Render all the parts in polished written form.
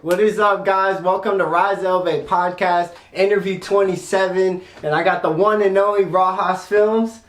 What is up, guys? Welcome to 𝙄𝙣𝙩𝙚𝙚 podcast, interview 27, and I got the one and only Rojas Films.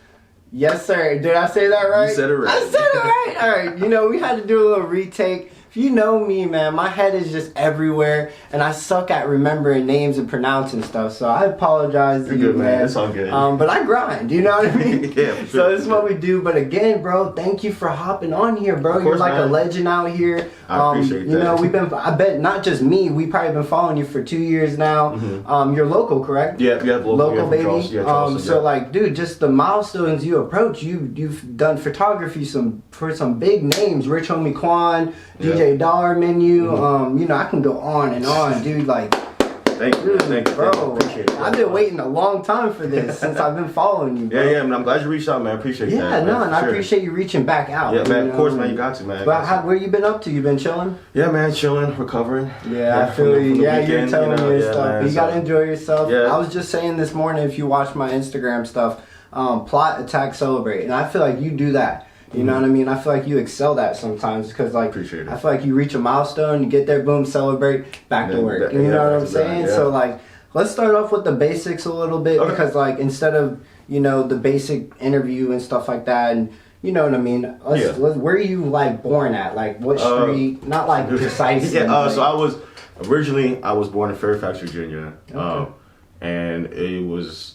Yes, sir. Did I say that right? You said it right. I said it right. All right. You know, we had to do a little retake. If you know me, man, my head is just everywhere, and I suck at remembering names and pronouncing stuff. So I apologize to you, good, man. It's all good. But I grind. You know what I mean? Yeah. For sure. So this is what we do. But again, bro, thank you for hopping on here, bro. You're like a legend out here. I appreciate that. You know, we've been. I bet not just me. We probably been following you for 2 years now. Mm-hmm. You're local, correct? Yeah, local baby. Charleston, So like, dude, just the milestones you approach. You've done photography for some big names. Rich Homie Quan, DJ 𝙗𝙗𝙚𝙚𝙬𝙚. You know, I can go on and on, dude. Like, thank you, bro. Appreciate it. I've been waiting a long time for this since I've been following you, bro. Yeah, man. I'm glad you reached out, man. I appreciate that. Yeah, no, and I appreciate you reaching back out. Yeah, man. You Of course, know? man. You got to, man. But where you been up to? You been chilling? Yeah, man. Chilling, recovering. Yeah, I feel you. Yeah, you're telling me and stuff. Man, But you gotta enjoy yourself. Yeah. I was just saying this morning, if you watch my Instagram stuff, plot, attack, celebrate, and I feel like you do that. You know what I mean? I feel like you excel that sometimes because, like, Appreciate it. I feel like you reach a milestone, you get there, boom, celebrate, back to work. You know what I'm saying? So, like, let's start off with the basics a little bit because, like, instead of, you know, the basic interview and stuff like that, and you know what I mean? Where are you, like, born at? Like, what street? Not, like, precisely. So I was born in Fairfax, Virginia. Okay. And it was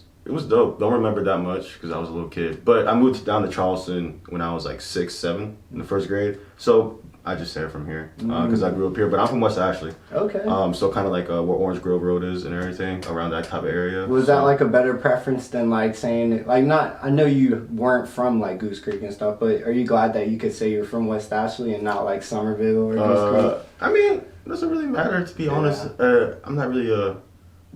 dope. Don't remember that much because I was a little kid. But I moved down to Charleston when I was like 6, 7 in the first grade. So I just say it from here because I grew up here. But I'm from West Ashley. Okay. So kind of like where Orange Grove Road is and everything, around that type of area. Was that like a better preference than like saying, like, not, I know you weren't from like Goose Creek and stuff, but are you glad that you could say you're from West Ashley and not like Somerville or Goose Creek? I mean, it doesn't really matter, to be honest. I'm not really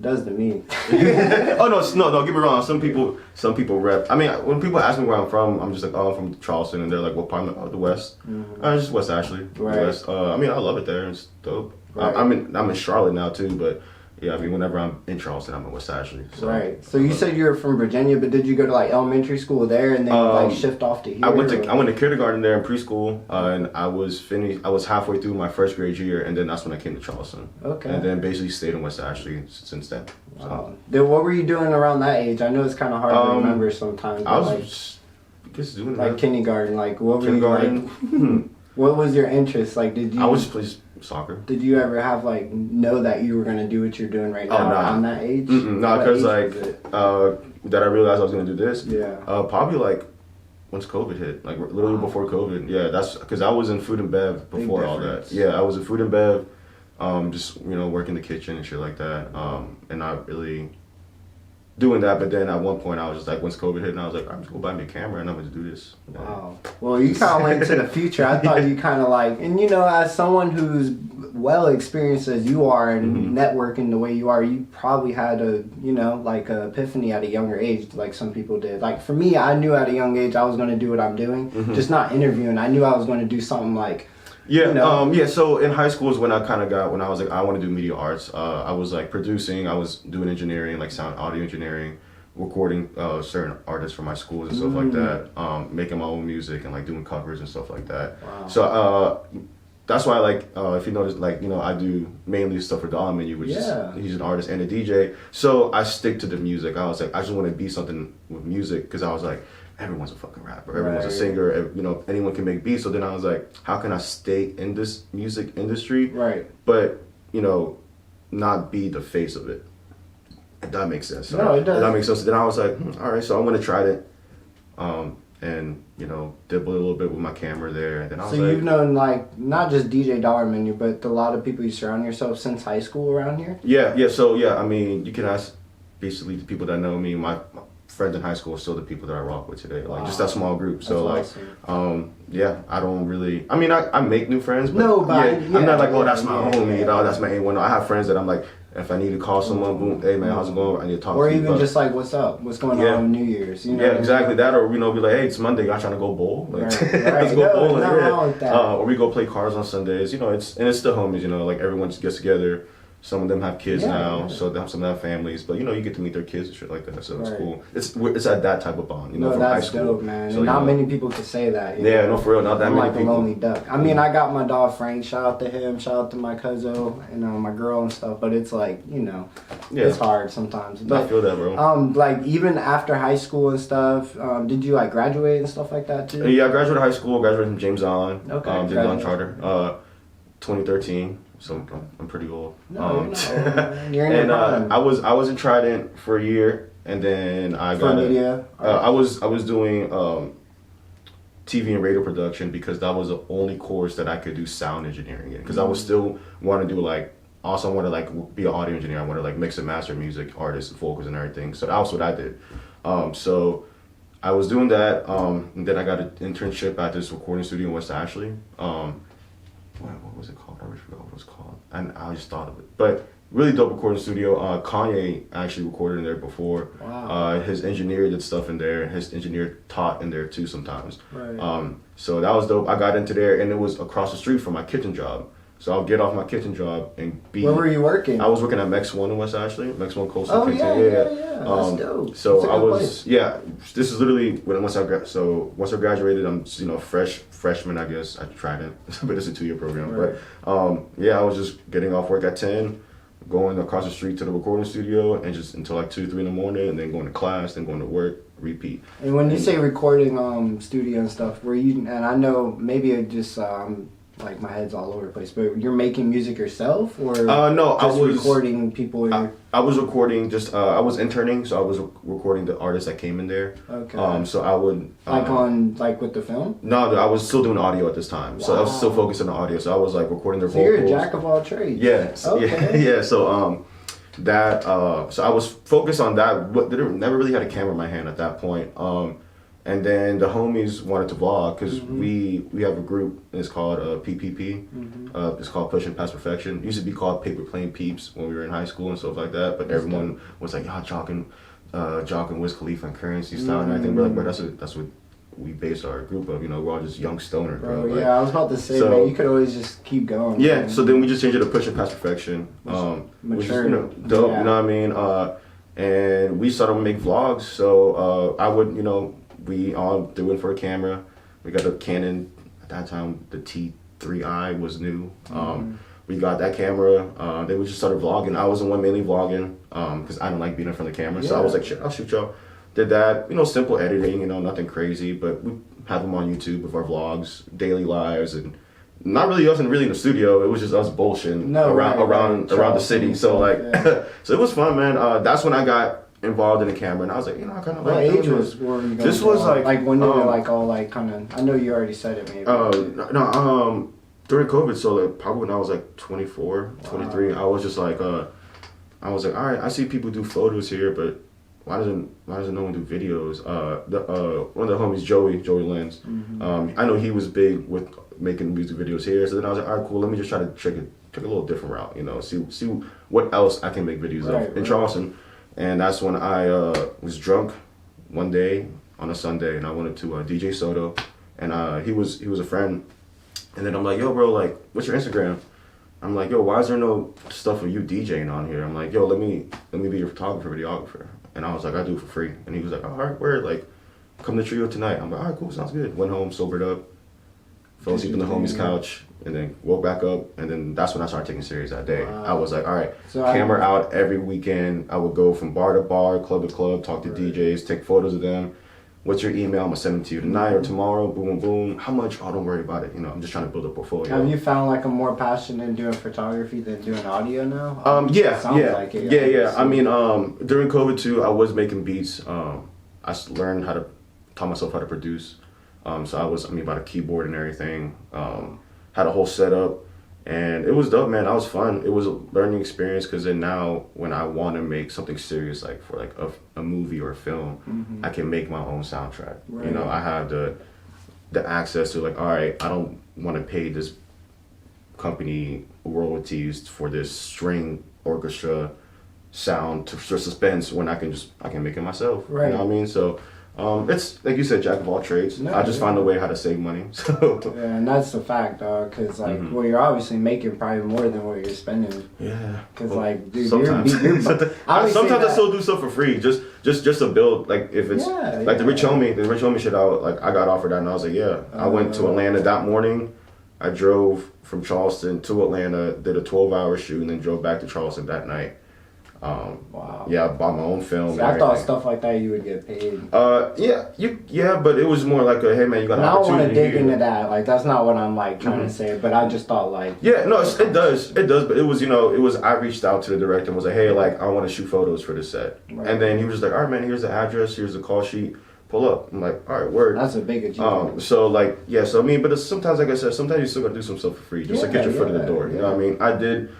does to me. Oh no, don't get me wrong. Some people rep. I mean, when people ask me where I'm from, I'm just like, oh, I'm from Charleston, and they're like, what part of the West? Just West Ashley. Right. West. I mean, I love it there. It's dope. Right. I'm in Charlotte now too, but yeah, I mean, whenever I'm in Charleston, I'm in West Ashley. So, right. So you said you were from Virginia, but did you go to like elementary school there and then like shift off to here? I went to kindergarten there and preschool, and I was halfway through my first grade year, and then that's when I came to Charleston. Okay. And then basically stayed in West Ashley since then. So. Then what were you doing around that age? I know it's kind of hard to remember sometimes. I was just doing like kindergarten. Like what were kindergarten. You like? What was your interest? Like, did you? I was playing soccer. Did you ever have like know that you were gonna do what you're doing right now around that age? No, because like that I realized I was gonna do this. Yeah. Probably like once COVID hit, like literally before COVID. Yeah, that's because I was in food and bev before all that. Yeah, I was in food and bev, just working the kitchen and shit like that, and not really doing that. But then at one point I was just like, once COVID hit, and I was like, I'm just gonna buy me a camera and I'm gonna do this. Wow. Well, you kind of went to the future. I thought you kind of like, and as someone who's well experienced as you are and networking the way you are, you probably had a like a epiphany at a younger age, like some people did. Like for me, I knew at a young age I was going to do what I'm doing, just not interviewing. I knew I was going to do something like. Yeah, so in high school is when I was like, I want to do media arts. I was like producing, I was doing engineering, like sound audio engineering, recording certain artists for my schools and stuff like that, making my own music and like doing covers and stuff like that. Wow. So that's why like if you notice, like I do mainly stuff for Dolla, which is he's an artist and a DJ. So I stick to the music. I was like, I just want to be something with music because I was like, everyone's a fucking rapper, everyone's a singer, anyone can make beats. So then I was like, how can I stay in this music industry, but not be the face of it? If that makes sense. No, it does. That makes sense. So then I was like, all right, so I'm gonna try it, and dibble a little bit with my camera there. And then I was so you've known like not just DJ 𝙗𝙗𝙚𝙚𝙚, but a lot of people you surround yourself since high school around here. Yeah. So I mean, you can ask basically the people that know me. My friends in high school are still the people that I rock with today. Like just that small group. So that's like, awesome. I don't really. I mean, I make new friends, but I'm not like, oh, that's my homie. That's my A1. I have friends that I'm like, if I need to call someone, boom, hey man, how's it going? I need to talk to you. Or even just like, what's up? What's going on with New Year's? Yeah, exactly that. Or be like, hey, it's Monday. Y'all trying to go bowl? Like, let's go bowling. Wrong with that. Or we go play cards on Sundays. It's the homies. Like everyone just gets together. Some of them have kids now, yeah. so some of them have families. But you get to meet their kids and shit like that, so it's Right. cool. It's at that type of bond, No, from that's high school. dope, man. So, and not many people can say that. Yeah, no, for real, not that I'm many like people. a lonely duck. I mean, I got my dog Frank. Shout out to him. Shout out to my cousin and my girl and stuff. But it's like it's hard sometimes. I feel that, bro. Like even after high school and stuff, did you like graduate and stuff like that too? Yeah, I graduated high school. Graduated from James Allen. Okay. James Allen Charter. 2013. So I'm pretty old. No, you're in and your prime. I was in Trident for a year, and then I got media. I was doing TV and radio production because that was the only course that I could do sound engineering in. Because I was still want to do I want to be an audio engineer. I want to mix and master music, artists, vocals, and everything. So that was what I did. So I was doing that, and then I got an internship at this recording studio in West Ashley. What was it called? I already forgot what it was called. And I just thought of it. But really dope recording studio. Kanye actually recorded in there before. Wow. His engineer did stuff in there. His engineer taught in there too sometimes. Right. So that was dope. I got into there, and it was across the street from my kitchen job. So I'll get off my kitchen job and be. Where were you working? I was working at Mex One in West Ashley. Mex One Coastal. Oh Kitchen. yeah. That's dope. So That's a I good was place. This is literally once I graduated, I'm freshman, I guess. I tried it, but it's a 2-year program. Right. But I was just getting off work at 10, going across the street to the recording studio, and just until 2, 3 in the morning, and then going to class, then going to work, repeat. And when you say recording studio and stuff, were you? And I know maybe it just like my head's all over the place, but you're making music yourself, or no, just I was recording people. I was recording I was interning, so I was recording the artists that came in there. Okay. So I would with the film. No, I was still doing audio at this time, so I was still focused on the audio. So I was recording their vocals. You're a jack of all trades. Yeah. Okay. Yeah. So so I was focused on that. Never really had a camera in my hand at that point. And then the homies wanted to vlog because we have a group. It's called PPP. It's called Pushing Past Perfection. It used to be called Paper Plane Peeps when we were in high school and stuff like that. But everyone was like, "Yeah, jocking Wiz Khalifa and Currency style." And I think we're like, "Bro, that's what we based our group of." We're all just young stoners, bro. I was about to say, man, you could always just keep going. Yeah. Man. So then we just changed it to Pushing Past Perfection, which is dope. Yeah. You know what I mean? And we started to make vlogs. So I would we all do it for a camera. We got a Canon at that time. The T3i was new. We got that camera. Then we just started vlogging. I was the one mainly vlogging because I don't like being in front of the camera. So I was like, shit, I'll shoot y'all. Did that. Simple editing. Nothing crazy. But we have them on YouTube with our vlogs, daily lives, and not really us in the studio. It was just us bullshitting around the city. So so it was fun, man. That's when I got involved in the camera, and I was like, I kind of like. What age were you going? This was like when you were all kind of. I know you already said it, maybe. During COVID, so probably when I was 24, 23, I was just I was like, all right, I see people do photos here, but why doesn't no one do videos? One of the homies, Joey Lenz, I know he was big with making music videos here, so then I was like, all right, cool, let me just try to take a little different route, see what else I can make videos of in Charleston. And that's when I was drunk one day on a Sunday, and I went up to DJ Soto, and he was a friend. And then I'm like, yo, bro, what's your Instagram? I'm like, yo, why is there no stuff of you DJing on here? I'm like, yo, let me be your photographer, videographer. And I was like, I do it for free. And he was like, all right, word, come to Trio tonight. I'm like, all right, cool, sounds good. Went home, sobered up, fell asleep on the homie's couch, and then woke back up. And then that's when I started taking it serious that day. Wow. I was like, all right, camera out every weekend. I would go from bar to bar, club to club, talk to DJs, take photos of them. What's your email? I'm going to send it to you tonight or tomorrow. Boom, boom. How much? Oh, don't worry about it. I'm just trying to build a portfolio. Have you found a more passion in doing photography than doing audio now? Yeah. Yeah. I mean, during COVID too, I was making beats. I learned taught myself how to produce. So I bought a keyboard and everything. Had a whole setup. And it was dope, man. That was fun. It was a learning experience because then now when I want to make something serious, for a movie or a film, I can make my own soundtrack. Right. I have the access to all right, I don't want to pay this company royalties for this string orchestra sound to suspense when I can make it myself. Right. You know what I mean? So It's like you said, jack of all trades. No, I just find a way how to save money. So yeah, and that's the fact, dog. Because like, well, you're obviously making probably more than what you're spending. Yeah. Because like, dude, sometimes I still do stuff for free, just to build. Like if it's like the Rich Homie shit. I got offered that, and I was like, yeah. I went to Atlanta that morning. I drove from Charleston to Atlanta, did a 12-hour shoot, and then drove back to Charleston that night. Wow. Yeah, I bought my own film. See, I thought stuff like that you would get paid. Yeah, but it was more like a, hey man, you got an opportunity. I don't want to dig into that. Like that's not what I'm like trying to say. But I just thought like. Yeah, no, it does. But it was I reached out to the director and was like, hey, like I want to shoot photos for the set, and then he was just like, all right, man, here's the address, here's the call sheet. Pull up. I'm like, all right, word. That's a big achievement. So like, yeah. So I mean, but sometimes, like I said, sometimes you still gotta do some stuff for free, just to get your foot in the door. You know what I mean?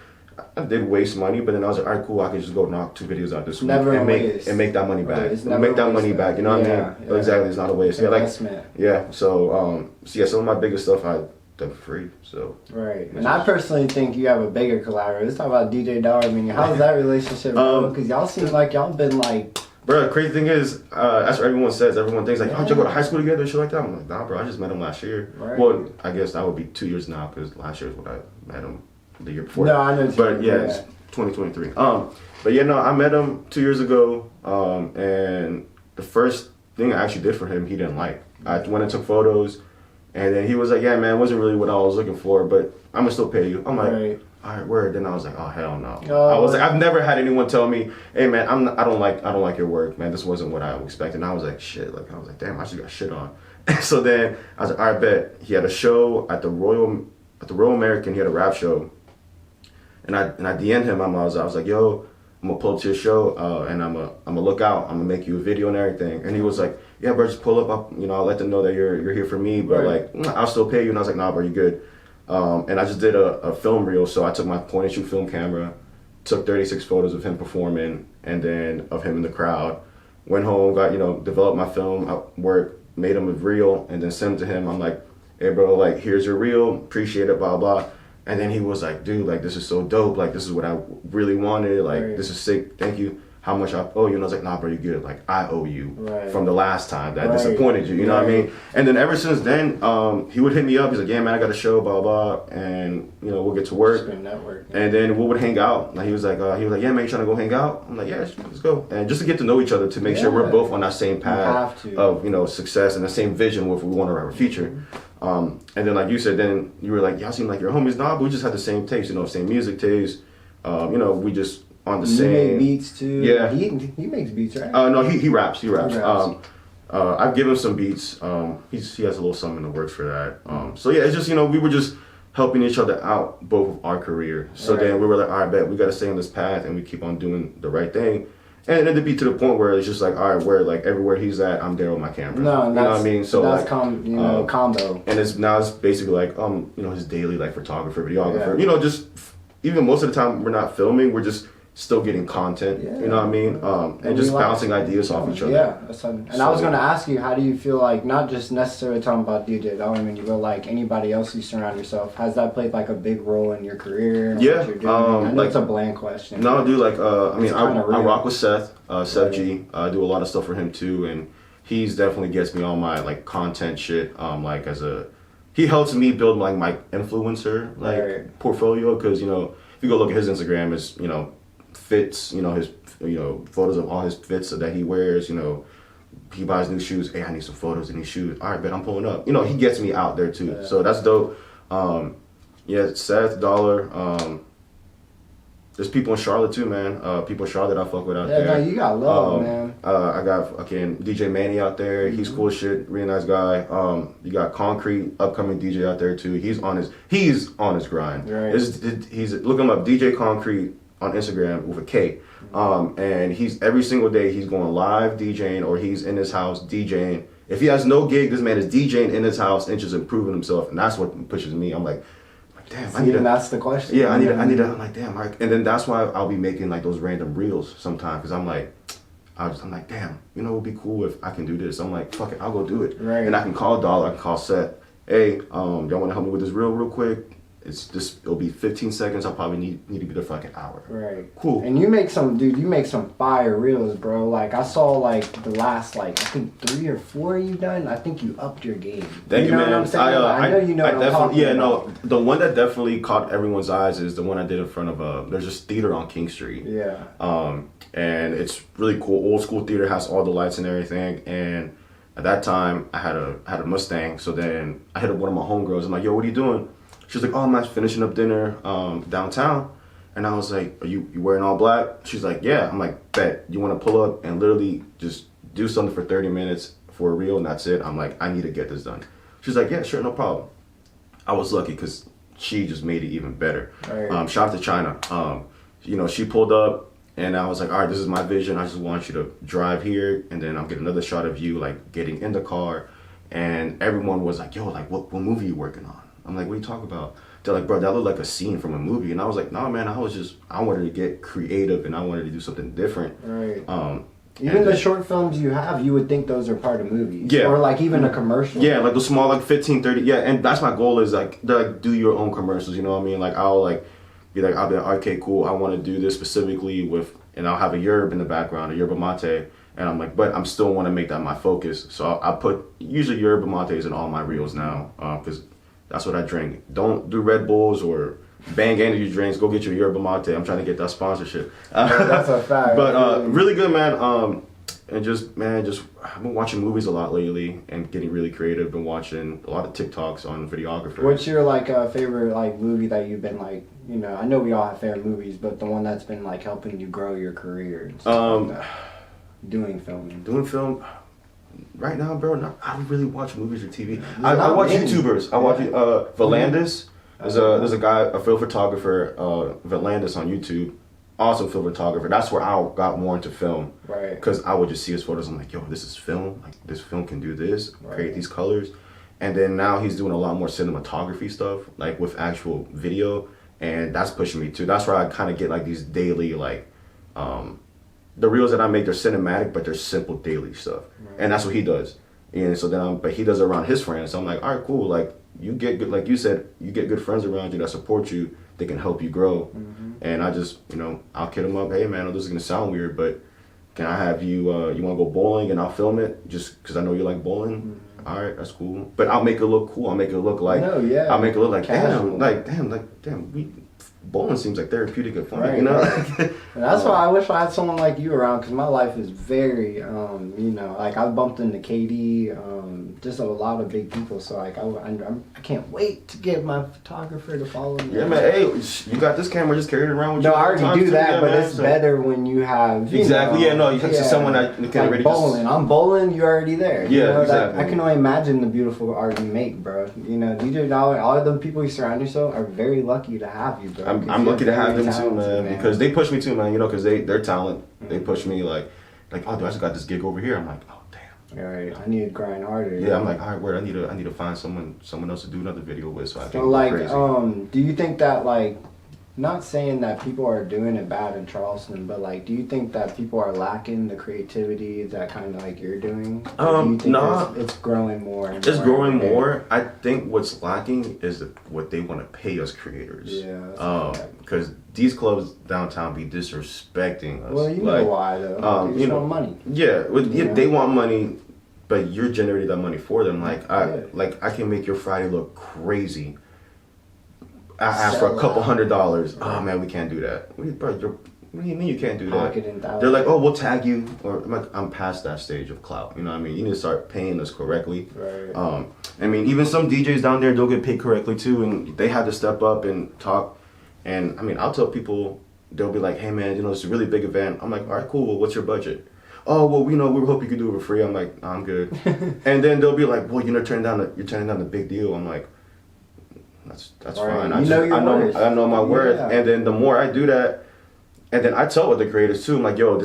I did waste money, but then I was like, all right, cool. I can just go knock 2 videos out this week and make that money back. Make that money back. You know what I mean? Yeah. Exactly. It's not a waste. Investment. So some of my biggest stuff I done for free. So right. And I personally think you have a bigger collaborator. Let's talk about DJ Dolla. I mean, how's that relationship? Because y'all seem like y'all been like. Bro, the crazy thing is, that's what everyone says. Everyone thinks like, oh, did you go to high school together, shit like that? I'm like, nah, bro. I just met him last year. Right. Well, I guess that would be 2 years now because last year is when I met him. The year before. No, I know. But yeah, it's 2023. But yeah, no, I met him 2 years ago. And the first thing I actually did for him, he didn't like. I went and took photos, and then he was like, "Yeah, man, it wasn't really what I was looking for, but I'm gonna still pay you." I'm like, "All right, word." Then I was like, "Oh hell no." I was like, I've never had anyone tell me, "Hey man, I don't like your work, man. This wasn't what I expected." And I was like, "Shit!" Like I was like, "Damn, I just got shit on." So then I was like, "All right, bet." He had a show at the Royal American. He had a rap show. And I DM'd him. I was like, yo, I'm gonna pull up to your show, and I'm gonna look out. I'm gonna make you a video and everything. And he was like, yeah, bro, just pull up. I'll let them know that you're here for me, but like, I'll still pay you. And I was like, nah, bro, you good. And I just did a film reel. So I took my point and shoot film camera, took 36 photos of him performing, and then of him in the crowd. Went home, got developed my film work, made him a reel, and then sent it to him. I'm like, hey, bro, like here's your reel, appreciate it, blah blah. And then he was like, dude, like, this is so dope. Like, this is what I really wanted. Like, this is sick. Thank you. How much I owe you? And I was like, nah, bro, you good. Like, I owe you from the last time that I disappointed you. You know what I mean? And then ever since then, he would hit me up. He's like, yeah, man, I got a show, blah, blah. And, we'll get to work. And then we would hang out. Like, he was like, yeah, man, you trying to go hang out? I'm like, yeah, let's go. And just to get to know each other, to make sure we're both on that same path of, success and the same vision with what we want to write a feature. And then, like you said, then you were like, y'all seem like your homies. Nah, but we just had the same taste, same music taste. We just on the same. You make beats too. Yeah, he makes beats, right? No, he raps. I've given him some beats. He has a little something in the works for that. So yeah, it's just we were just helping each other out both of our career. So then we were like, all right, bet we got to stay on this path and we keep on doing the right thing. And then to be to the point where it's just like, all right, where like everywhere he's at, I'm there with my camera. No, you know what I mean? So that's like, combo. And it's basically like his daily like photographer, videographer. Yeah. Just even most of the time we're not filming, we're just still getting content. Yeah. You know what I mean? And just bouncing ideas off each other. Yeah. And I was gonna ask you, how do you feel like not just necessarily talking about DJ Dolla, but like anybody else you surround yourself, has that played like a big role in your career? Yeah. What you're doing? I know it's a bland question. No, dude. Like I rock with Seth. Seth G. I do a lot of stuff for him too, and he's definitely gets me on my like content shit. He helps me build like my influencer portfolio, because if you go look at his Instagram, it's fits, his photos of all his fits that he wears. He buys new shoes. Hey, I need some photos of these shoes. All right, bet I'm pulling up. He gets me out there too. Yeah. So that's dope. Seth, Dollar. There's people in Charlotte too, man. People in Charlotte I fuck with out there. Yeah, no, you got love, man. I got DJ Manny out there. He's cool as shit. Really nice guy. You got Concrete, upcoming DJ out there too. He's on his grind. Right. He's look him up, DJ Concrete on Instagram with a K. And he's every single day he's going live DJing, or he's in his house DJing. If he has no gig, this man is DJing in his house and just improving himself, and that's what pushes me. I'm like, damn, that's the question. Yeah, I need to. I'm like, damn, and then that's why I'll be making like those random reels sometimes, because I'm like, damn, it would be cool if I can do this. I'm like, fuck it, I'll go do it. Right. And I can call Dolla, I can call Seth. Hey, y'all want to help me with this reel real quick? it'll be 15 seconds. I'll probably need to be there for like an hour. Right. Cool. And you make some fire reels, bro. Like I saw like the last like I think 3 or 4 you done. I think you upped your game. Thank you, know man. What I'm saying? I know you know what I'm talking about. No, the one that definitely caught everyone's eyes is the one I did in front of there's this theater on King Street. Yeah. And it's really cool. Old school theater, has all the lights and everything. And at that time, I had a Mustang. So then I hit up one of my homegirls. I'm like, yo, what are you doing? She's like, oh, I'm not finishing up dinner downtown. And I was like, are you wearing all black? She's like, yeah. I'm like, bet. You want to pull up and literally just do something for 30 minutes for a reel and that's it? I'm like, I need to get this done. She's like, yeah, sure, no problem. I was lucky because she just made it even better. Right. Shout out to China. She pulled up. And I was like, all right, this is my vision. I just want you to drive here. And then I'll get another shot of you, like, getting in the car. And everyone was like, yo, like, what movie are you working on? I'm like, what are you talking about? They're like, bro, that looked like a scene from a movie. And I was like, nah, man, I wanted to get creative and I wanted to do something different. Right. Even the short films you have, you would think those are part of movies. Yeah. Or like even a commercial. Yeah, like the small, like 15, 30. Yeah, and that's my goal is like, do your own commercials, you know what I mean? Like, I'll be like, okay, cool, I want to do this specifically with, and I'll have a yerb in the background, a yerba mate, and I'm like, but I'm still want to make that my focus. So I put, usually yerba mates in all my reels now, because that's what I drink. Don't do Red Bulls or Bang energy drinks, go get your yerba mate. I'm trying to get that sponsorship. That's a fact. But really good, man. And I've been watching movies a lot lately and getting really creative. Been watching a lot of TikToks on videographers. What's your favorite movie that you've been like? I know we all have favorite movies, but the one that's been like helping you grow your career. And stuff like that. Doing film. Right now, bro. I don't really watch movies or TV. I watch YouTubers. I watch Valandis. There's a guy, a film photographer, Valandis on YouTube. Awesome film photographer. That's where I got more into film. Right. Because I would just see his photos. I'm like, yo, this is film. Like, this film can do this, create these colors. And then now he's doing a lot more cinematography stuff, like with actual video. And that's pushing me too. That's where I kind of get like these daily, the reels that I make, they're cinematic, but they're simple daily stuff. Right. And that's what he does. And so then but he does it around his friends. So I'm like, all right, cool. Like, you get good, like you said, you get good friends around you that support you. They can help you grow. Mm-hmm. And I just, I'll kid them up. Hey, man, this is going to sound weird, but can I have you, you want to go bowling and I'll film it just because I know you like bowling? Mm-hmm. All right, that's cool. But I'll make it look cool. I'll make it look like, I'll make it look like, damn, bowling seems like therapeutic and fun, right, you know? Right. That's why I wish I had someone like you around, because my life is very, I've bumped into KD, just a lot of big people, so I can't wait to get my photographer to follow me. Yeah, man, hey, you got this camera, just carry it around with you. No, I already do that, but it's better when you have, you can see someone that can like already bowling. I'm bowling, you're already there. Yeah, exactly. I can only imagine the beautiful art you make, bro. DJ Dolla, all of the people you surround yourself are very lucky to have you, bro. I'm lucky to have them too, man, because they push me too, man. Because their talent, they push me like, oh, dude, I just got this gig over here. I'm like, oh, damn. All right, I need to grind harder. Yeah, I'm like, all right, word. I need to find someone else to do another video with, so I can go crazy. Do you think that not saying that people are doing it bad in Charleston, but do you think that people are lacking the creativity that kind of like you're doing? Do you think it's growing more? It's growing more. I think what's lacking is what they want to pay us creators. Yeah. Because these clubs downtown be disrespecting us. Well, you know why though? They just want money. Yeah, they want money, but you're generating that money for them. I can make your Friday look crazy. I asked for a couple $100. Oh man, we can't do that. What do you mean you can't do that? They're like, oh, we'll tag you. Or I'm past that stage of clout. You know what I mean? You need to start paying us correctly. Right. Even some DJs down there don't get paid correctly too, and they have to step up and talk. And I'll tell people, they'll be like, hey man, it's a really big event. I'm like, all right, cool. Well, what's your budget? Oh, well, we hope you could do it for free. I'm like, no, I'm good. And then they'll be like, well, you're turning down the big deal. I'm like, that's fine. I know my worth. And then the more I do that, and then I tell other creators too, I'm like, yo,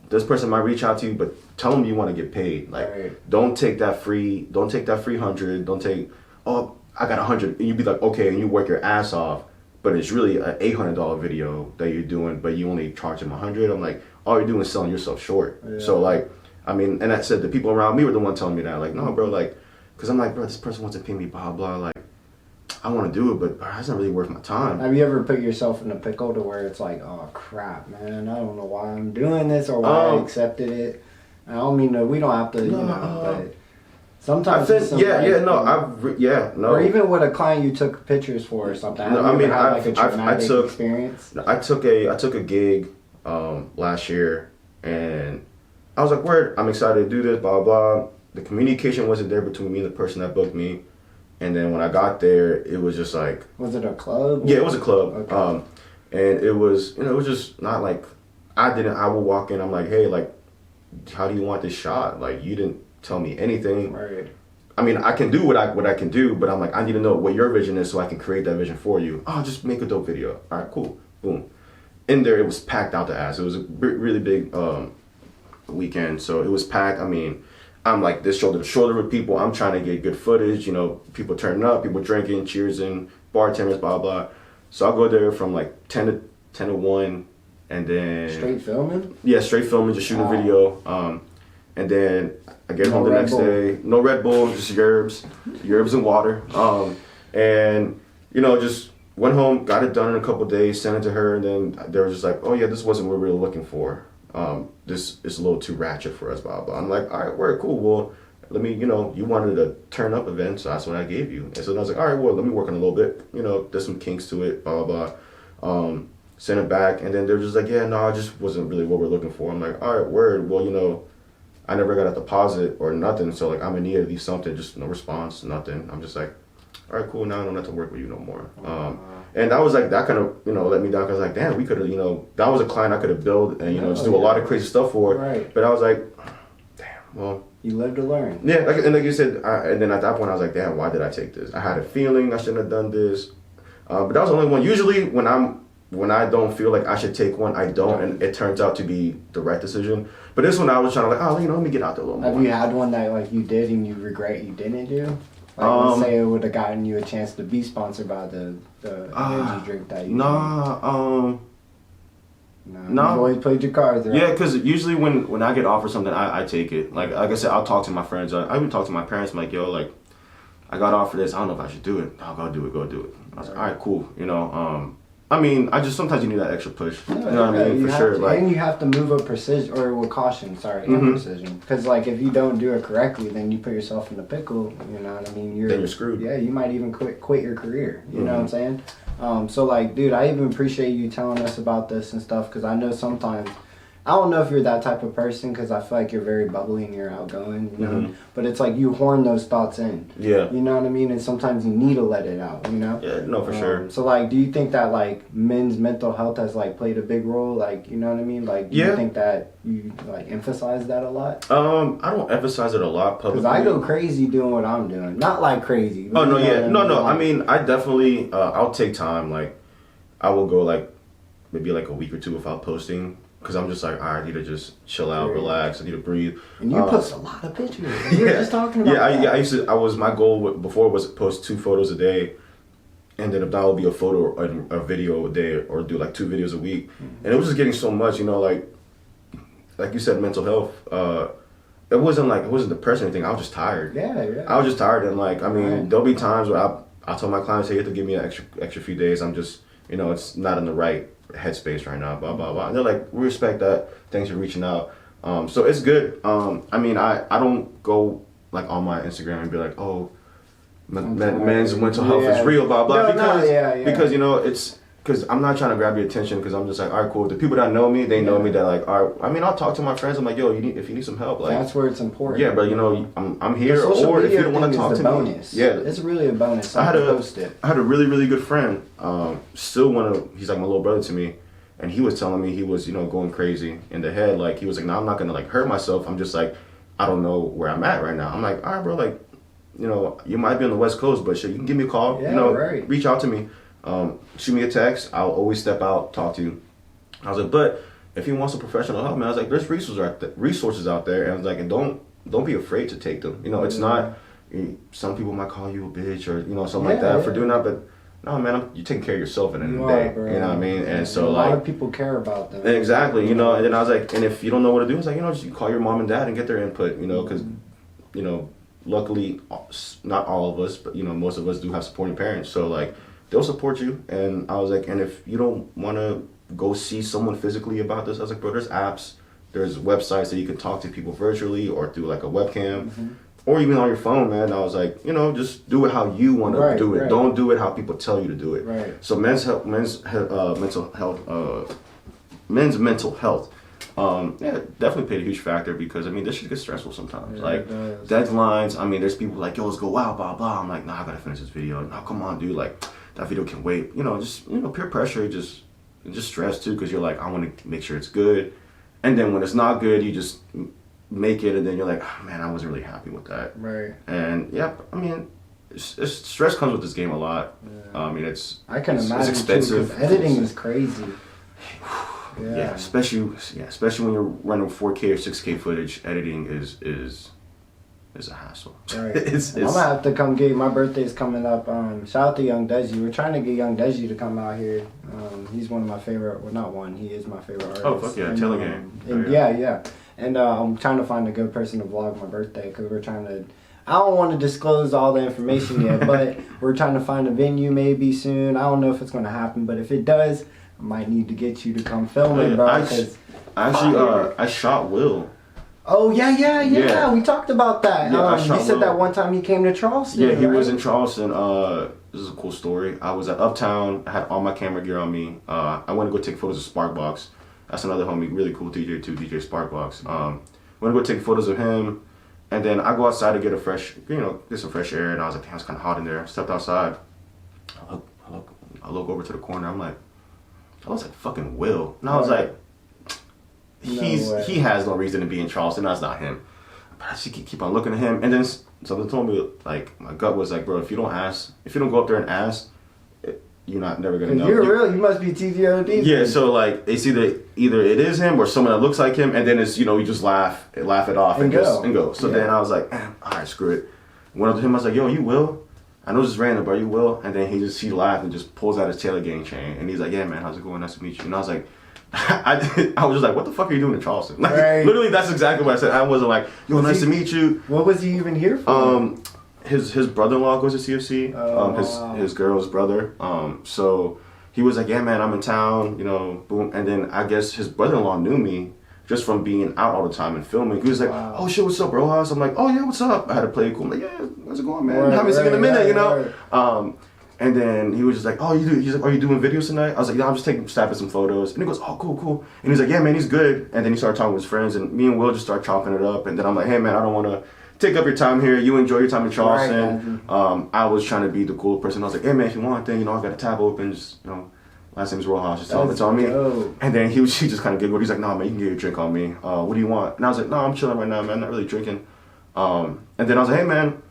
this person might reach out to you, but tell them you want to get paid. Don't take that free 100. Don't take, oh, I got 100. And you be like, okay, and you work your ass off, but it's really an $800 video that you're doing, but you only charge them 100. I'm like, all you're doing is selling yourself short. Yeah. So and I said the people around me were the one telling me that, like, no, bro, because I'm like, bro, this person wants to pay me, blah blah, I want to do it, but it's not really worth my time. Have you ever put yourself in a pickle to where it's like, oh crap, man, I don't know why I'm doing this or why I accepted it? I don't mean that we don't have to, but sometimes. Or even with a client you took pictures for or something. No, I mean, like a traumatic experience. I took a gig last year, and I was like, "Word, I'm excited to do this." Blah blah. The communication wasn't there between me and the person that booked me. And then when I got there, it was just like... Was it a club? Yeah, it was a club. Okay. And it was, it was just not like... I would walk in, I'm like, hey, like, how do you want this shot? Like, you didn't tell me anything. Right. I mean, I can do what I can do, but I'm like, I need to know what your vision is so I can create that vision for you. Oh, just make a dope video. All right, cool. Boom. In there, it was packed out the ass. It was a really big weekend, so it was packed. I mean... I'm like this shoulder to shoulder with people. I'm trying to get good footage, people turning up, people drinking, cheersing, bartenders, blah, blah. So I'll go there from like 10 to 1 and then... Straight filming? Yeah, straight filming, just shooting a video. And then I get home the next day. No Red Bull, just yerbs and water. And, just went home, got it done in a couple of days, sent it to her, and then they were just like, oh yeah, this wasn't what we were looking for. This is a little too ratchet for us, blah, blah. I'm like, all right, we're cool. Well, let me, you wanted a turn up event, so that's what I gave you. And so I was like, all right, well, let me work on a little bit. There's some kinks to it, blah, blah, blah. Sent it back, and then they're just like, yeah, no, it just wasn't really what we're looking for. I'm like, all right, word. Well, I never got a deposit or nothing, so like I'm in need of these something, just no response, nothing. I'm just like, all right, cool, now I don't have to work with you no more. And that was like, that kind of, let me down, because I was like, damn, we could have, that was a client I could have built and, just do a lot of crazy stuff for. Right. But I was like, damn, well. You live to learn. Yeah, like you said, and then at that point I was like, damn, why did I take this? I had a feeling I shouldn't have done this. But that was the only one. Usually when I don't feel like I should take one, I don't, and it turns out to be the right decision. But this one I was trying to like, let me get out there a little more. Have you had one that like you did and you regret you didn't do? Like, let's say it would have gotten you a chance to be sponsored by the energy drink that you No. You've always played your cards, right? Yeah, because usually when I get offered something, I take it. Like I said, I'll talk to my friends. I even talk to my parents. I'm like, yo, like, I got offered this. I don't know if I should do it. I'll go do it. I was like, all right, cool. I mean, sometimes you need that extra push. You know what I mean? For sure. And you have to move with precision, or with caution, and precision. Because, like, if you don't do it correctly, then you put yourself in a pickle, you know what I mean? Then you're screwed. Yeah, you might even quit your career, you know what I'm saying? So, like, dude, I even appreciate you telling us about this and stuff, because I know sometimes... I don't know if you're that type of person, because I feel like you're very bubbly and you're outgoing, you know? But it's like you horn those thoughts in. Yeah. You know what I mean? And sometimes you need to let it out, you know? Yeah, no, for sure. So, like, do you think that, like, men's mental health has, like, played a big role? Like, you know what I mean? Like, do you think that you, like, emphasize that a lot? I don't emphasize it a lot publicly. Because I go crazy doing what I'm doing. Not, like, crazy. Oh, no, yeah. No. I mean, I definitely, I'll take time. Like, I will go, like, maybe, like, a week or two without posting. Because I'm just like, all right, I need to just chill out, relax. I need to breathe. And you post a lot of pictures. You were just talking about that. My goal before was to post 2 photos a day. And then if that would be a photo or a video a day, or do like 2 videos a week. And it was just getting so much, like you said, mental health. It wasn't depression or anything. I was just tired. Yeah. I was just tired. And like, I mean, there'll be times where I tell my clients, hey, you have to give me an extra few days. I'm just, it's not in the right headspace right now, blah blah blah. And they're like, we respect that, thanks for reaching out. So it's good. I mean, I don't go like on my Instagram and be like, oh, men's mental health is real, blah blah, because it's because I'm not trying to grab your attention, because I'm just like, all right, cool. The people that know me, they know me, that like, all right, I mean, I'll talk to my friends. I'm like, yo, if you need some help, like, that's where it's important. Yeah, but I'm here. Or if you don't want to talk to bonus. Me, yeah, it's really a bonus. I had a really, really good friend. He's like my little brother to me, and he was telling me he was, going crazy in the head. Like, he was like, no, I'm not gonna like hurt myself. I'm just like, I don't know where I'm at right now. I'm like, all right, bro, like, you might be on the West Coast, but shit, you can give me a call. Reach out to me. Shoot me a text. I'll always step out, talk to you. I was like, but if you want some professional help, man, I was like, there's resources out there, and I was like, and don't be afraid to take them. It's not. Some people might call you a bitch or something like that for doing that, but no, man, you're taking care of yourself at the end of the day. Bro. You know what I mean? And so a lot of people care about them. Exactly. And then I was like, and if you don't know what to do, it's like, just call your mom and dad and get their input. Because luckily, not all of us, but you know, most of us do have supporting parents. So like, they'll support you. And I was like, and if you don't want to go see someone physically about this, I was like, bro, there's apps, there's websites that you can talk to people virtually or through like a webcam, or even on your phone, man. I was like, you know, just do it how you want to do it. Right. Don't do it how people tell you to do it. Right. So men's mental health. Yeah, definitely played a huge factor because I mean this shit gets stressful sometimes. Yeah, like deadlines. I mean, there's people like, yo, let's go out, blah blah. I'm like, nah, I gotta finish this video. No, come on, dude. Like that video can wait. You know, just peer pressure, just stress too, because you're like, I want to make sure it's good, and then when it's not good, you just make it, and then you're like, oh, man, I wasn't really happy with that. Right. And yeah, I mean, stress comes with this game a lot. Yeah. I mean, I can imagine it's expensive. Too, editing is crazy. Yeah, especially when you're running 4K or 6K footage, editing is a hassle. Right. it's I'm gonna have to come get my birthday's coming up. Shout out to 𝙄𝙣𝙩𝙬𝙚. We're trying to get 𝙄𝙣𝙩𝙬𝙚 to come out here. He's one of my favorite. Well, not one. He is my favorite artist. Oh fuck yeah, Taylor Gang. And yeah. And I'm trying to find a good person to vlog my birthday because we're trying to. I don't want to disclose all the information yet, but we're trying to find a venue maybe soon. I don't know if it's gonna happen, but if it does, I might need to get you to come film it, bro. I shot Will. Oh yeah. We talked about that. Yeah, you said that one time he came to Charleston. Yeah, he right? was in Charleston. This is a cool story. I was at Uptown. I had all my camera gear on me. I went to go take photos of Sparkbox. That's another homie, really cool DJ too, DJ Sparkbox. Went to go take photos of him, and then I go outside to get some fresh air. And I was like, damn, it's kind of hot in there. I stepped outside. I look over to the corner. I'm like, I was like fucking Will, and I was like, he has no reason to be in Charleston. That's not him. But I just keep on looking at him, and then something told me, like, my gut was like, bro, if you don't go up there and ask, you're never gonna know. You're real. You must be TVOD. Yeah. So like, it's either it is him or someone that looks like him, and then it's you just laugh it off and go. So then I was like, all right, screw it. Went up to him. I was like, yo, you Will? I know this is random, but you Will? And then he laughed and just pulls out his Taylor Gang chain, and he's like, yeah, man, how's it going? Nice to meet you. And I was like, I was just like, what the fuck are you doing in Charleston? Like, literally, that's exactly what I said. I wasn't like, yo, nice to meet you. What was he even here for? His brother-in-law goes to CFC. His girl's brother. So he was like, yeah, man, I'm in town. Boom. And then I guess his brother-in-law knew me just from being out all the time and filming. He was like, oh shit, what's up, Rojas? I'm like, oh yeah, what's up? I had to play it cool. I'm like, yeah, how's it going, man? Haven't seen in a minute, And then he was just like, he's like, are you doing videos tonight? I was like, yeah, I'm just snapping some photos. And he goes, oh, cool. And he's like, yeah, man, he's good. And then he started talking with his friends, and me and Will just start chopping it up. And then I'm like, hey, man, I don't want to take up your time here. You enjoy your time in Charleston. Right. I was trying to be the cool person. I was like, hey, man, if you want, then, I got a tab open. Just, last name's Rojas. Just tell him it's on me. And then he just kind of giggled. He's like, no, man, you can get your drink on me. What do you want? And I was like, no, I'm chilling right now, man. I'm not really drinking. And then I was like, hey, man,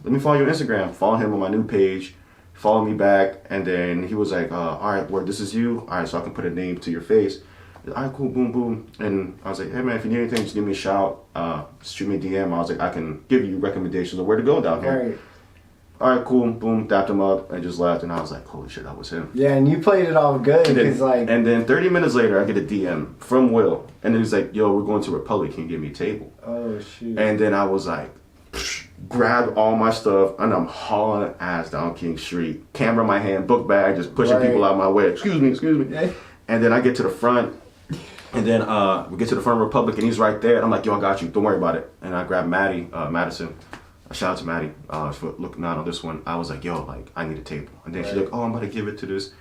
let me follow you on Instagram. Follow him on my new page. Follow me back. And then he was like, all right, word, this is you. All right, so I can put a name to your face. All right, cool, boom, boom. And I was like, hey, man, if you need anything, just give me a shout. Shoot me a DM. I was like, I can give you recommendations of where to go down here. Right. All right, cool, boom, dapped him up, and just left. And I was like, holy shit, that was him. Yeah, and you played it all good. And then 30 minutes later, I get a DM from Will. And then he's like, yo, we're going to Republic. Can you give me a table? Oh, shoot. And then I was like, grabbed all my stuff, and I'm hauling ass down King Street. Camera in my hand, book bag, just pushing people out of my way. Excuse me. Yeah. And then I get to the front. And then we get to the front of Republic, and he's right there. And I'm like, yo, I got you. Don't worry about it. And I grabbed Madison. Shout out to Maddie for looking out on this one. I was like, yo, like, I need a table. And then she's like, oh, I'm about to give it to this,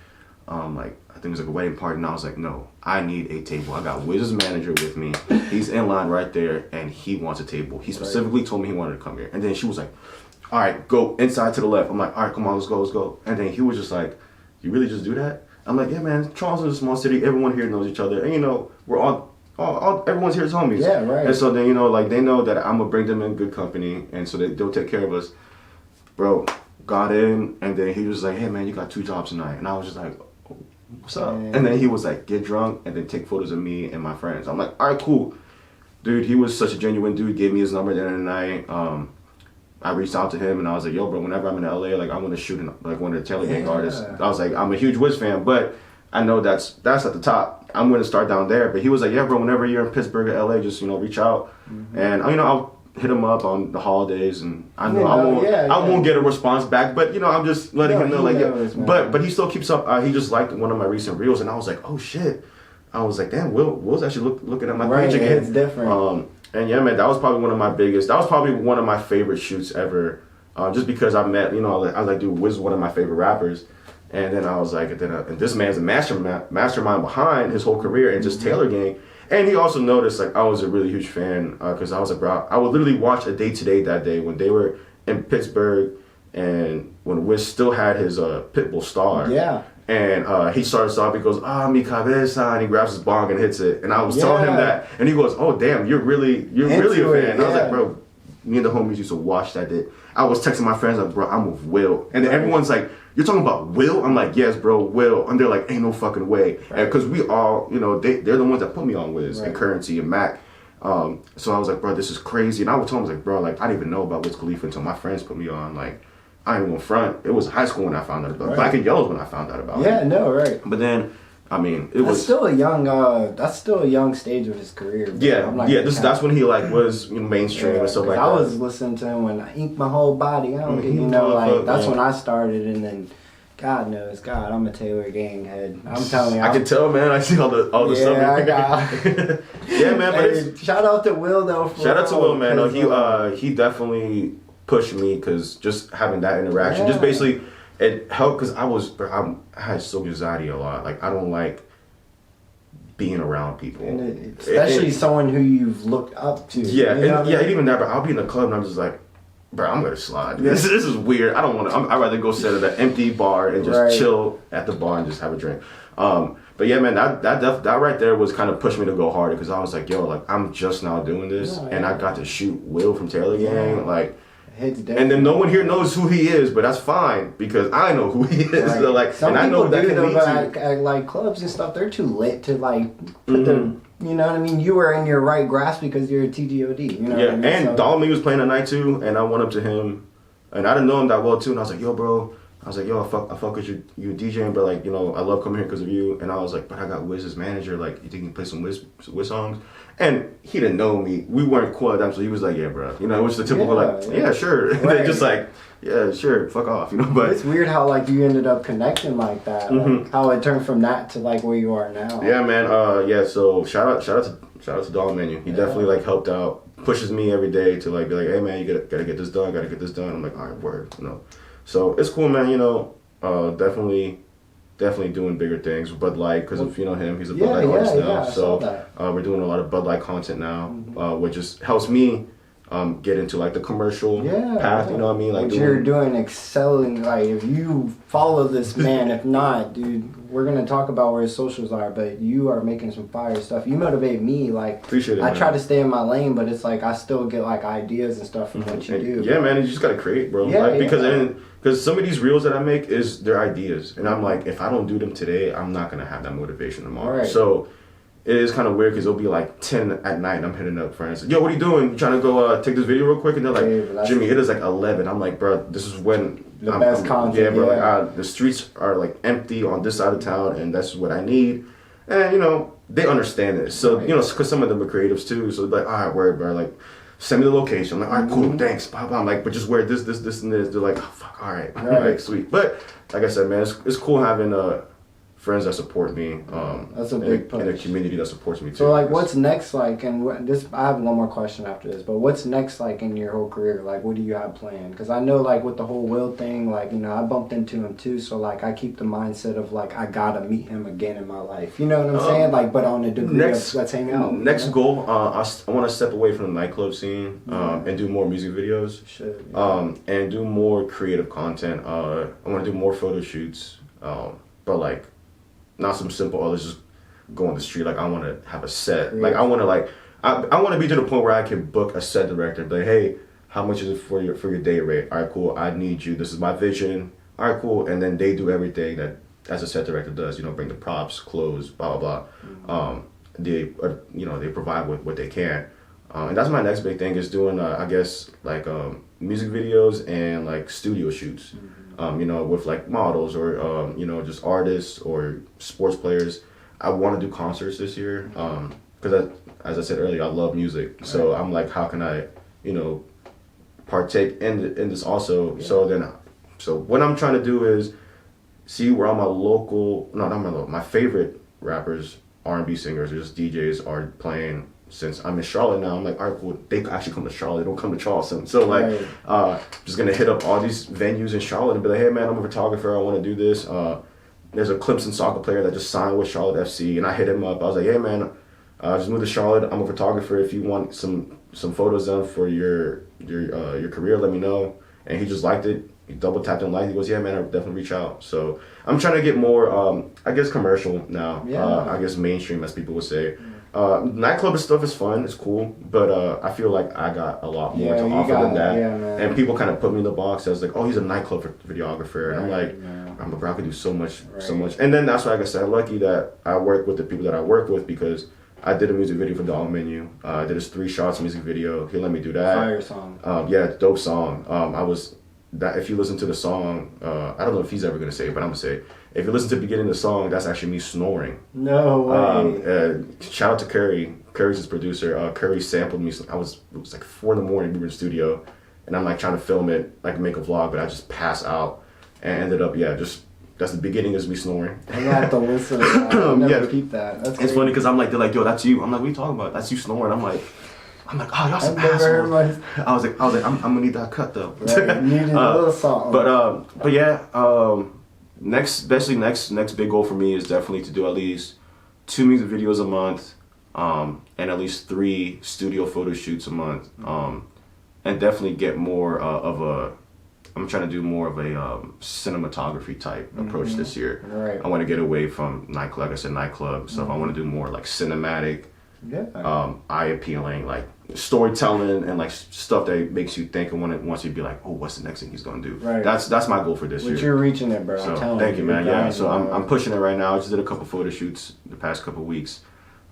like, I think it was like a wedding party. And I was like, no, I need a table. I got Wiz's manager with me. He's in line right there, and he wants a table. He specifically told me he wanted to come here. And then she was like, all right, go inside to the left. I'm like, all right, come on, let's go. And then he was just like, you really just do that? I'm like, yeah, man, Charleston's a small city. Everyone here knows each other. And, we're all everyone's here as homies. Yeah, right. And so then, like, they know that I'm going to bring them in good company. And so they'll take care of us. Bro, got in. And then he was like, hey, man, you got 2 jobs tonight. And I was just like, oh, what's up? And then he was like, get drunk and then take photos of me and my friends. I'm like, all right, cool. Dude, he was such a genuine dude. Gave me his number at the end of the night. I reached out to him and I was like, yo, bro, whenever I'm in LA, like, I'm going to shoot like one of the Taylor Gang artists. I was like, I'm a huge Wiz fan, but I know that's at the top. I'm going to start down there. But he was like, yeah, bro, whenever you're in Pittsburgh or LA, just, reach out. And, hit him up on the holidays, and I know I won't get a response back, but you know, I'm just letting him know, like, knows, but he still keeps up. He just liked one of my recent reels, and I was like, oh shit. I was like, damn, Will's actually looking at my page again. It's different. And yeah, man, that was probably one of my favorite shoots ever. Just because I met, you know, I was like, dude, Wiz is one of my favorite rappers. And then I was like, and this man's a mastermind behind his whole career and just Taylor Gang. And he also noticed, like, I was a really huge fan because I was like, bro, I would literally watch A Day Today that day when they were in Pittsburgh and when Wiz still had his Pitbull Star. Yeah. And he starts off, he goes, mi cabeza, and he grabs his bong and hits it. And I was telling him that, and he goes, oh, damn, you're really a fan. And I was like, bro, me and the homies used to watch that day. I was texting my friends, like, bro, I'm with Will. And then everyone's like, you're talking about Will? I'm like, yes, bro, Will. And they're like, ain't no fucking way. Because we all, you know, they're the ones that put me on Wiz and Currency and Mac. So I was like, bro, this is crazy. And I would tell him, like, bro, like, I didn't even know about Wiz Khalifa until my friends put me on. Like, I ain't even front. It was high school when I found out about it. Black and Yellow's when I found out about it. Yeah, no, right. But then, I mean, that's still a young stage of his career. Bro. That's when he like was mainstream and stuff like that. I was listening to him when I inked my whole body. I don't get, you know, like that's when I started, and then God knows, I'm a Taylor Gang head. I'm telling you, I can tell, man. I see all the stuff. Yeah, I got. Yeah, man. But shout out to Will though. Shout out to Will, man. No, he definitely pushed me because just having that interaction, just basically. It helped because I had social anxiety a lot. Like, I don't like being around people. And especially someone who you've looked up to. Yeah, and even that, but I'll be in the club and I'm just like, bro, I'm going to slide. This is weird. I don't want to. I'd rather go sit at an empty bar and just chill at the bar and just have a drink. But yeah, man, that right there was kind of pushed me to go harder because I was like, yo, like, I'm just now doing this. And I got to shoot Will from Taylor Gang. Like, and then no one here knows who he is, but that's fine because I know who he is. Right. So like, some and I know that do, can lead to at like clubs and stuff. They're too lit to like put the. You know what I mean? You were in your right grasp because you're a TGOD. You know what I mean? And Dolla was playing that night too, and I went up to him, and I didn't know him that well too, and I was like, yo, bro. I was like, yo, I fuck with you DJing, but like, you know, I love coming here because of you. And I was like, but I got Wiz's manager. Like, you think you can play some Wiz songs? And he didn't know me. We weren't cool at that, so he was like, yeah, bro. You know, it was the typical yeah, sure. Right. They just like, yeah, sure, fuck off. You know, but it's weird how like you ended up connecting like that. Like, how it turned from that to like where you are now. Yeah, man. So shout out to Dolla Menu. He definitely like helped out, pushes me every day to like be like, hey man, you gotta get this done. I'm like, all right, word, you know. So it's cool, man. You know, definitely doing bigger things. Bud Light, because if you know him, he's a Bud Light artist now. So we're doing a lot of Bud Light content now, which just helps me get into like the commercial path. You know what I mean? Like what you're doing, excelling. Like if you follow this man, if not, dude, we're gonna talk about where his socials are. But you are making some fire stuff. You motivate me. Like appreciate it. I try to stay in my lane, but it's like I still get like ideas and stuff from what you do. Yeah, man. You just gotta create, bro. Because some of these reels that I make they're ideas, and I'm like, if I don't do them today, I'm not gonna have that motivation tomorrow. Right. So it is kind of weird because it'll be like 10 at night and I'm hitting up friends. Yo, what are you doing? You trying to go take this video real quick? And they're like, Jimmy, it is like 11. I'm like, bro, this is when the best content. Yeah, bro. Like, the streets are like empty on this side of town, and that's what I need. And you know, they understand this. So you know, because some of them are creatives too. So they're like, all right, word, bro. Like, send me the location. I'm like, all right, cool, thanks. Blah, blah. I'm like, but just wear this, and this. They're like, oh, fuck, all right, sweet. But like I said, man, it's cool having friends that support me. That's a big push. And a community that supports me too. So like, what's next? Like, and this, I have one more question after this. But what's next? Like in your whole career, like, what do you have planned? Because I know, like, with the whole Will thing, like, you know, I bumped into him too. So like, I keep the mindset of like, I gotta meet him again in my life. You know what I'm saying? Like, but on a degree of let's hang out. Next goal, I want to step away from the nightclub scene and do more music videos. And do more creative content. I want to do more photo shoots. But like. Not some simple, let's just go on the street. Like, I want to have a set. Like, I want to I want to be to the point where I can book a set director. Be like, hey, how much is it for your day rate? All right, cool. I need you. This is my vision. All right, cool. And then they do everything that as a set director does. You know, bring the props, clothes, blah blah blah. They provide what they can. And that's my next big thing is doing I guess like music videos and like studio shoots. You know, with like models or you know, just artists or sports players. I want to do concerts this year because as I said earlier, I love music. So I'm like, how can I you know, partake in this also. Yeah. So what I'm trying to do is see where all my my favorite rappers, R&B singers, or just DJs are playing. Since I'm in Charlotte now, I'm like, all right, cool. They actually come to Charlotte. They don't come to Charleston. So like, just gonna hit up all these venues in Charlotte and be like, hey man, I'm a photographer. I want to do this. There's a Clemson soccer player that just signed with Charlotte FC, and I hit him up. I was like, hey man, just moved to Charlotte. I'm a photographer. If you want some photos done for your career, let me know. And he just liked it. He double tapped and liked it. He goes, yeah, man, I'll definitely reach out. So I'm trying to get more, I guess, commercial now. Yeah. I guess mainstream, as people would say. Nightclub and stuff is fun. It's cool. But I feel like I got a lot more to offer than that. Yeah, and people kind of put me in the box as like, oh, he's a nightclub videographer. And I'm like, bro, I could do so much. And then that's why, like I said, I'm lucky that I work with the people that I work with, because I did a music video for Dolla Menu. I did his 3 shots music video. He let me do that. Fire song. Yeah, dope song. If you listen to the song, I don't know if he's ever gonna say it, but I'm gonna say it. If you listen to the beginning of the song, that's actually me snoring. No way. Shout out to Curry. Curry's his producer. Curry sampled me. It was like 4 in the morning. We were in the studio, and I'm like trying to film it, like make a vlog, but I just pass out, and ended up that's the beginning is me snoring. I'm gonna have to listen. I'll never keep that. That's it's funny because I'm like, they're like, yo, that's you. I'm like, what are you talking about? That's you snoring. I'm like, oh, y'all some assholes. I was like, I'm gonna need that cut though. Right, you need a little song. But yeah, next big goal for me is definitely to do at least 2 music videos a month, and at least 3 studio photo shoots a month, and definitely get more I'm trying to do more of a cinematography type approach this year. Right. I want to get away from nightclub. Like I said, nightclub stuff. I want to do more like cinematic. Yeah. Eye appealing, like storytelling and like stuff that makes you think and wants you to be like, oh, what's the next thing he's gonna do? Right. That's my goal for this year. But you're reaching it, bro. So, I'm telling thank you, man. Yeah. So I'm I'm pushing it right now. I just did a couple photo shoots the past couple weeks.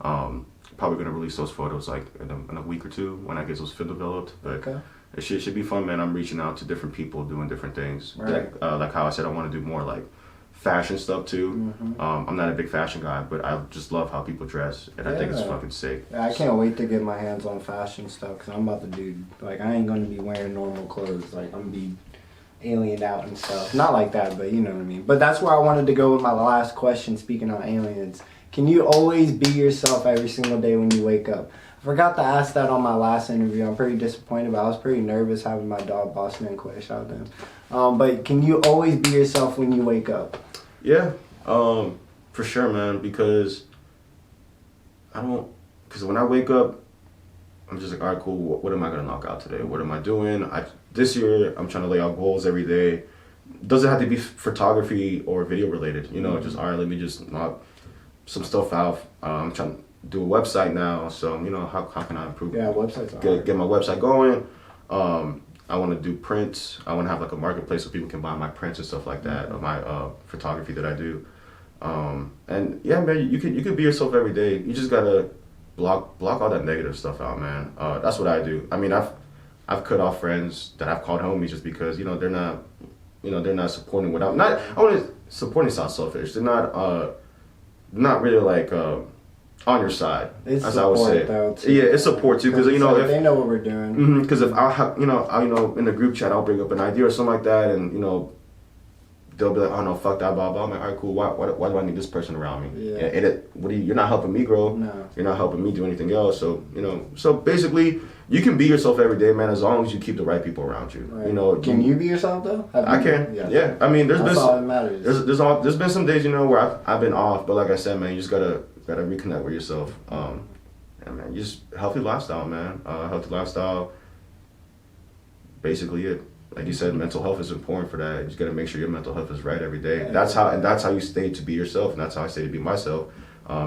Probably gonna release those photos like in a week or 2 when I get those film developed. But it should be fun, man. I'm reaching out to different people doing different things. Right. Like how I said, I want to do more like fashion stuff too. I'm not a big fashion guy, but I just love how people dress, and I think it's fucking sick. Yeah, I can't wait to get my hands on fashion stuff, because I'm about to do, like, I ain't gonna be wearing normal clothes. Like, I'm gonna be aliened out and stuff. Not like that, but you know what I mean. But that's where I wanted to go with my last question, speaking on aliens. Can you always be yourself every single day when you wake up? I forgot to ask that on my last interview. I'm pretty disappointed, but I was pretty nervous having my dog Bossman quit. Shout out to him. But can you always be yourself when you wake up? Yeah, for sure, man. Because when I wake up, I'm just like, all right, cool. What am I gonna knock out today? What am I doing? This year, I'm trying to lay out goals every day. Doesn't have to be photography or video related. You know, just all right. Let me just knock some stuff out. I'm trying to do a website now, so you know how can I improve? Yeah, websites. Get my website going. I want to do prints. I want to have like a marketplace so people can buy my prints and stuff like that, or my photography that I do. And yeah, man, you can be yourself every day. You just gotta block all that negative stuff out, man. That's what I do. I mean, I've cut off friends that I've called homies just because they're not supporting what I'm not. I want to supporting sounds selfish. They're not really like on your side, it's as I would say. Though, too. Yeah, it's support too, because if they know what we're doing. Because if I have, in the group chat, I'll bring up an idea or something like that, and they'll be like, oh no, fuck that, blah blah. I'm like, all right, cool. Why do I need this person around me? Yeah. And you're not helping me grow. No. You're not helping me do anything else. So so basically, you can be yourself every day, man, as long as you keep the right people around you. Right. Can you be yourself though? I can. Yeah. I mean, that's all that matters. There's been some days where I've been off, but like I said, man, you just gotta reconnect with yourself. And man, just healthy lifestyle, man. Healthy lifestyle. Basically it. Like you said, mental health is important for that. You just gotta make sure your mental health is right every day. That's how you stay to be yourself, and that's how I stay to be myself.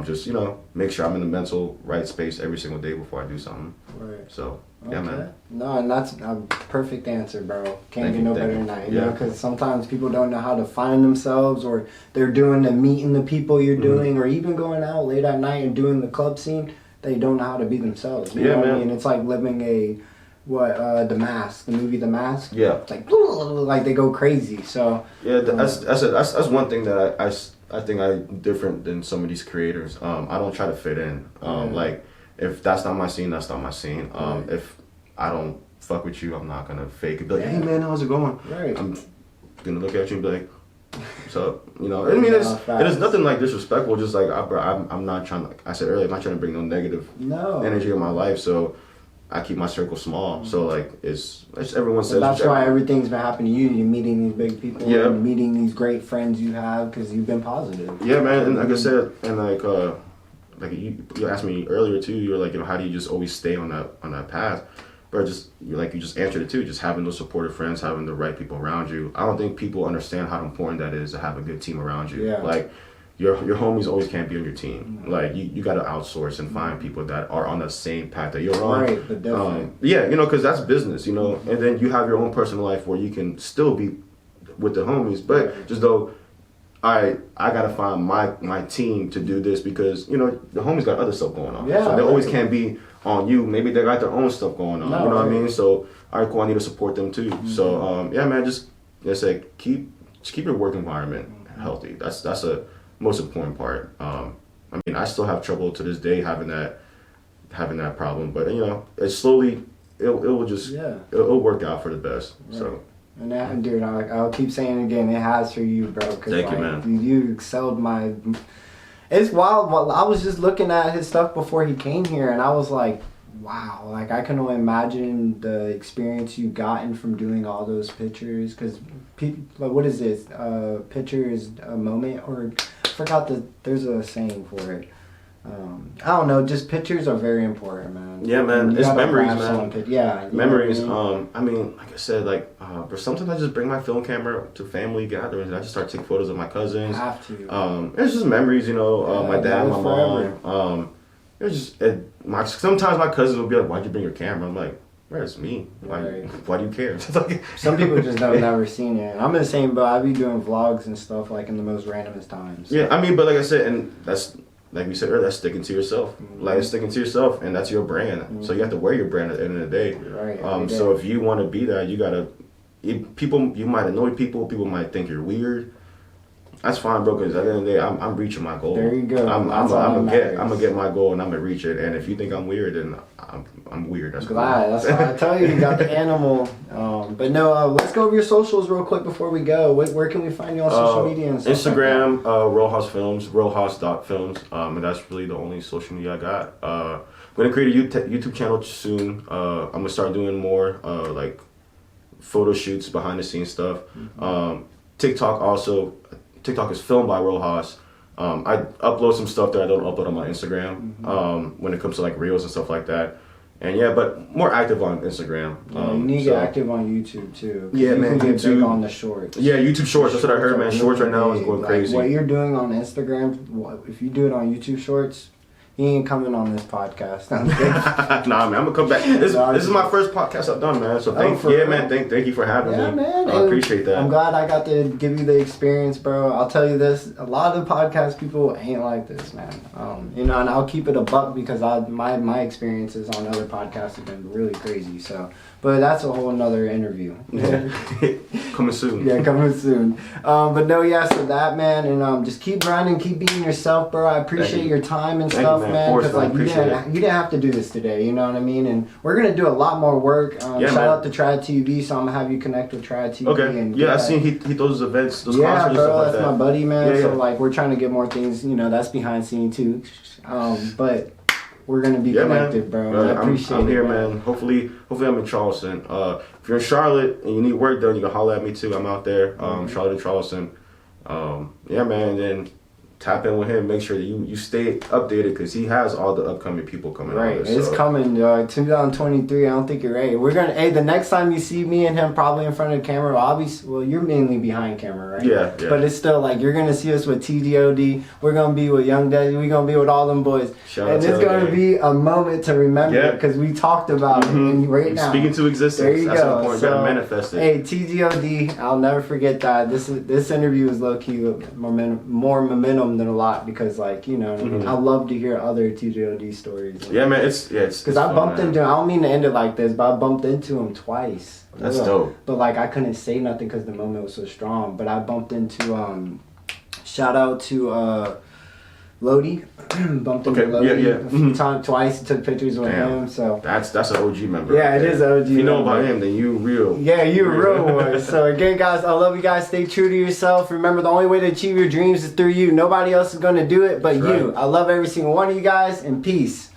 Just make sure I'm in the mental right space every single day before I do something. Right. So yeah, man. No, and that's a perfect answer, bro. Can't get no better than that. You know, because sometimes people don't know how to find themselves, or they're doing the meeting the people you're doing, or even going out late at night and doing the club scene. They don't know how to be themselves. You know what I mean? It's like living The Mask, the movie The Mask. Yeah. It's like they go crazy. So yeah, that's one thing that I think I'm different than some of these creators. I don't try to fit in. Like if that's not my scene, that's not my scene. If I don't fuck with you. I'm not gonna fake it. Be like, hey man, how's it going? Right. I'm gonna look at you and be like, what's up? You know, I mean, it's nothing like disrespectful. Just like I'm not trying. Like I said earlier, I'm not trying to bring no negative energy in my life. So I keep my circle small. So like it's everyone says. That's why everything's been happening to you. You're meeting these big people. Yeah. And meeting these great friends you have because you've been positive. Yeah, man. And like I said, and like you asked me earlier too. You were like, you know, how do you just always stay on that path? But you just answered it too. Just having those supportive friends, having the right people around you. I don't think people understand how important that is to have a good team around you. Yeah. Like your homies always can't be on your team. Like you got to outsource and find people that are on the same path that you're on. Right, but definitely. Yeah, you know, because that's business, you know. And then you have your own personal life where you can still be with the homies, but just though. I gotta find my team to do this because, you know, the homies got other stuff going on. Yeah, so they always can't be on you. Maybe they got their own stuff going on. No, you know what I mean? So I need to support them too. So yeah, man, just keep your work environment healthy. That's a most important part. I mean, I still have trouble to this day having that problem, but you know, it's slowly it'll work out for the best. Right. So. And that, dude, I'll keep saying it again, it has for you, bro. Thank you, man. You excelled my... It's wild. Well, I was just looking at his stuff before he came here, and I was like, wow. Like, I can only imagine the experience you've gotten from doing all those pictures. Because, like, what is this? Picture is a moment? Or, I forgot there's a saying for it. I don't know, just pictures are very important, man. Yeah, man. It's memories, man. Memories. I mean? Like I said, but sometimes I just bring my film camera to family gatherings and I just start taking photos of my cousins. You have to. It's just memories, you know. My dad, my mom. Sometimes my cousins will be like, "Why'd you bring your camera?" I'm like, "Where's me? Why do you care?" Some people just don't never seen it. I'm in the same boat. I be doing vlogs and stuff like in the most randomest times. Yeah, I mean, but like I said, and that's. Like we said earlier, that's sticking to yourself. Like it's sticking to yourself, and that's your brand. So you have to wear your brand at the end of the day. Right. So if you want to be that, you gotta. You might annoy people. People might think you're weird. That's fine, bro. Because at the end of the day, I'm reaching my goal. There you go. I'm gonna get my goal, and I'm gonna reach it. And if you think I'm weird, then I'm weird. That's glad. Cool. That's why I tell you got the animal. But no, let's go over your socials real quick before we go. Where can we find you on social media and stuff? Instagram, like Rojas Films, Rojas.films. And that's really the only social media I got. I'm gonna create a YouTube channel soon. I'm gonna start doing more like photo shoots, behind the scenes stuff. TikTok also. TikTok is filmed by Rojas. I upload some stuff that I don't upload on my Instagram when it comes to like reels and stuff like that. And yeah, but more active on Instagram. You need to get active on YouTube too. Yeah, man. You can get big on the shorts. Yeah, YouTube Shorts. That's what I heard, man. Shorts right now is going crazy. What you're doing on Instagram, if you do it on YouTube Shorts, he ain't coming on this podcast. Nah, man, I'm gonna come back. This is my first podcast I've done, man. So thank you for having me. Man. I appreciate that. I'm glad I got to give you the experience, bro. I'll tell you this: a lot of the podcast people ain't like this, man. You know, and I'll keep it a buck because my experiences on other podcasts have been really crazy. So, but that's a whole nother interview. Coming soon. Yeah, coming soon. But no, yeah. So that, man, and just keep grinding, keep being yourself, bro. I appreciate your time and stuff, man. Because like you didn't have to do this today, you know what I mean? And we're gonna do a lot more work. Shout out to Trad TV, so I'm gonna have you connect with Trad TV. Okay. And yeah, I seen he those events, those concerts and stuff like that. That's my buddy, man. Yeah, so like we're trying to get more things. You know, that's behind scene too. But we're gonna be connected, man. bro. I appreciate it. I'm here, man. Hopefully I'm in Charleston. If you're in Charlotte and you need work done, you can holler at me too. I'm out there. Charlotte and Charleston. Yeah, man. And then tap in with him. Make sure that you stay updated because he has all the upcoming people coming. Right, it's coming, 2023. I don't think you're ready. We're gonna. Hey, the next time you see me and him, probably in front of the camera. Well, you're mainly behind camera, right? Yeah. But it's still like you're gonna see us with TGOD. We're gonna be with Young Daddy. We're gonna be with all them boys, and it's gonna be a moment to remember because we talked about it. And right now, speaking to existence. There you That's go. Important. Gotta manifest it. Hey, TGOD. I'll never forget that. This interview is low key more momentum than a lot because like you know I love to hear other TGOD stories. Yeah, man. It's because I bumped into him. I don't mean to end it like this, but I bumped into him twice. That's dope. But like I couldn't say nothing because the moment was so strong. But I bumped into shout out to Lodi. Bumped into Lodi a few Mhm. times, twice. Took pictures with him. So that's an OG member. yeah, it is an OG. If you know member. about him, then you real. Yeah, you're a real one. So again, guys, I love you guys. Stay true to yourself. Remember, the only way to achieve your dreams is through you. Nobody else is gonna do it but That's you. right. I love every single one of you guys, and peace.